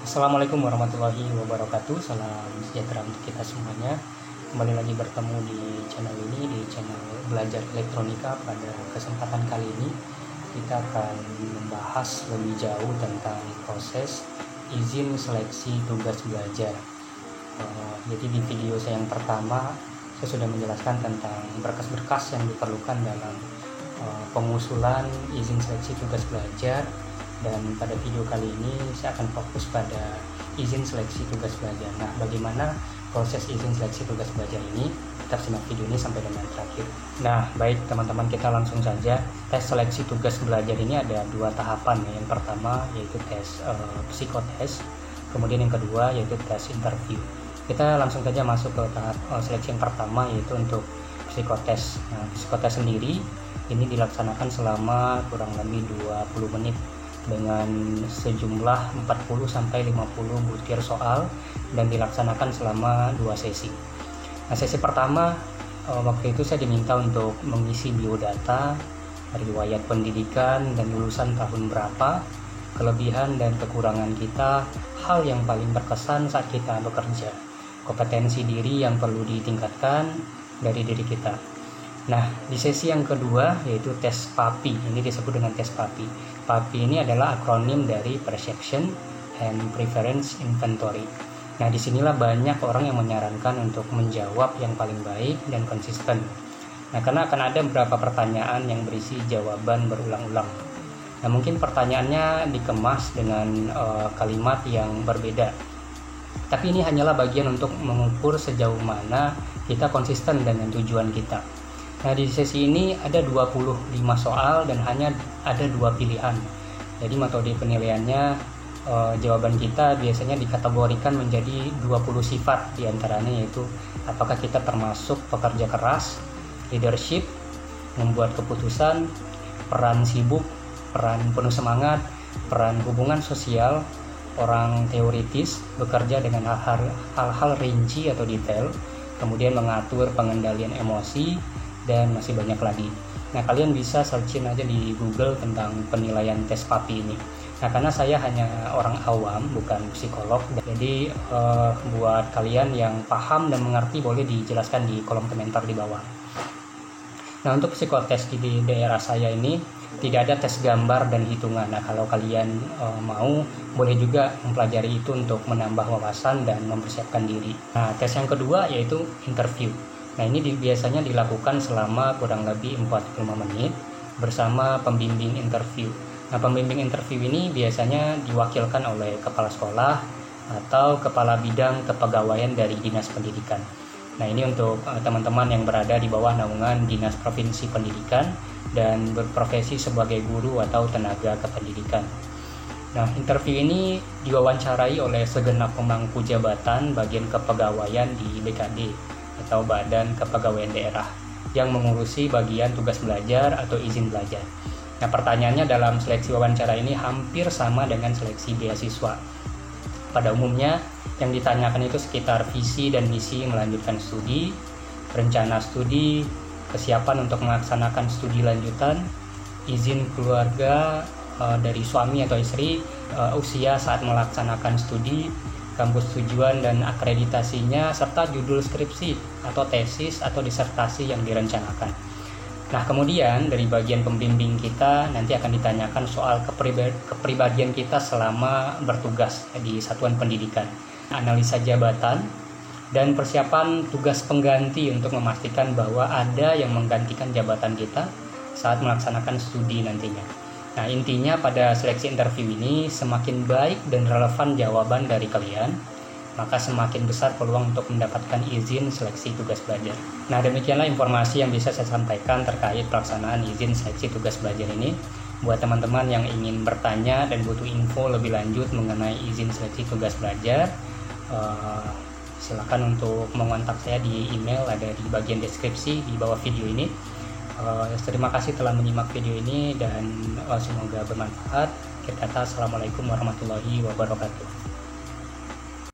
Assalamualaikum warahmatullahi wabarakatuh. Salam sejahtera untuk kita semuanya. Kembali lagi bertemu di channel ini, di channel Belajar Elektronika. Pada kesempatan kali ini kita akan membahas lebih jauh tentang proses izin seleksi tugas belajar. Jadi di video saya yang pertama saya sudah menjelaskan tentang berkas-berkas yang diperlukan dalam pengusulan izin seleksi tugas belajar. Dan pada video kali ini saya akan fokus pada izin seleksi tugas belajar. Nah, bagaimana proses izin seleksi tugas belajar ini? Kita simak video ini sampai dengan terakhir. Nah, baik teman-teman, kita langsung saja. Tes seleksi tugas belajar ini ada dua tahapan. Yang pertama yaitu tes psikotes, kemudian yang kedua yaitu tes interview. Kita langsung saja masuk ke tahap seleksi yang pertama, yaitu untuk psikotes. Nah, psikotes sendiri ini dilaksanakan selama kurang lebih 20 menit dengan sejumlah 40-50 butir soal dan dilaksanakan selama 2 sesi. Nah, sesi pertama waktu itu saya diminta untuk mengisi biodata, riwayat pendidikan dan lulusan tahun berapa, kelebihan dan kekurangan kita, hal yang paling berkesan saat kita bekerja, kompetensi diri yang perlu ditingkatkan dari diri kita. Nah, di sesi yang kedua yaitu tes PAPI. Ini disebut dengan tes PAPI. PAPI ini adalah akronim dari Perception and Preference Inventory. Nah, disinilah banyak orang yang menyarankan untuk menjawab yang paling baik dan konsisten. Nah, karena akan ada beberapa pertanyaan yang berisi jawaban berulang-ulang. Nah, mungkin pertanyaannya dikemas dengan kalimat yang berbeda. Tapi ini hanyalah bagian untuk mengukur sejauh mana kita konsisten dengan tujuan kita. Nah, di sesi ini ada 25 soal dan hanya ada 2 pilihan. Jadi metode penilaiannya jawaban kita biasanya dikategorikan menjadi 20 sifat, diantaranya yaitu apakah kita termasuk pekerja keras, leadership, membuat keputusan, peran sibuk, peran penuh semangat, peran hubungan sosial, orang teoritis, bekerja dengan hal-hal rinci atau detail, kemudian mengatur pengendalian emosi, dan masih banyak lagi. Nah, kalian bisa searching aja di Google tentang penilaian tes PAPI ini. Nah, karena saya hanya orang awam, bukan psikolog, jadi buat kalian yang paham dan mengerti boleh dijelaskan di kolom komentar di bawah. Nah, untuk psikotes di daerah saya ini tidak ada tes gambar dan hitungan. Nah, kalau kalian mau, boleh juga mempelajari itu untuk menambah wawasan dan mempersiapkan diri. Nah, tes yang kedua yaitu interview. Nah, ini biasanya dilakukan selama kurang lebih 45 menit bersama pembimbing interview. Nah, pembimbing interview ini biasanya diwakilkan oleh kepala sekolah atau kepala bidang kepegawaian dari Dinas Pendidikan. Nah, ini untuk teman-teman yang berada di bawah naungan Dinas Provinsi Pendidikan dan berprofesi sebagai guru atau tenaga kependidikan. Nah, interview ini diwawancarai oleh segenap pemangku jabatan bagian kepegawaian di BKD atau Badan Kepegawaian Daerah yang mengurusi bagian tugas belajar atau izin belajar. Nah, pertanyaannya dalam seleksi wawancara ini hampir sama dengan seleksi beasiswa. Pada umumnya yang ditanyakan itu sekitar visi dan misi melanjutkan studi, rencana studi, kesiapan untuk melaksanakan studi lanjutan, izin keluarga dari suami atau istri, usia saat melaksanakan studi, kampus tujuan dan akreditasinya, serta judul skripsi atau tesis atau disertasi yang direncanakan. Nah, kemudian dari bagian pembimbing kita nanti akan ditanyakan soal kepribadian kita selama bertugas di satuan pendidikan, analisa jabatan, dan persiapan tugas pengganti untuk memastikan bahwa ada yang menggantikan jabatan kita saat melaksanakan studi nantinya. Nah, intinya pada seleksi interview ini semakin baik dan relevan jawaban dari kalian, maka semakin besar peluang untuk mendapatkan izin seleksi tugas belajar. Nah, demikianlah informasi yang bisa saya sampaikan terkait pelaksanaan izin seleksi tugas belajar ini. Buat teman-teman yang ingin bertanya dan butuh info lebih lanjut mengenai izin seleksi tugas belajar, silakan untuk mengontak saya di email, ada di bagian deskripsi di bawah video ini. Terima kasih telah menyimak video ini dan semoga bermanfaat. Kita kata assalamualaikum warahmatullahi wabarakatuh.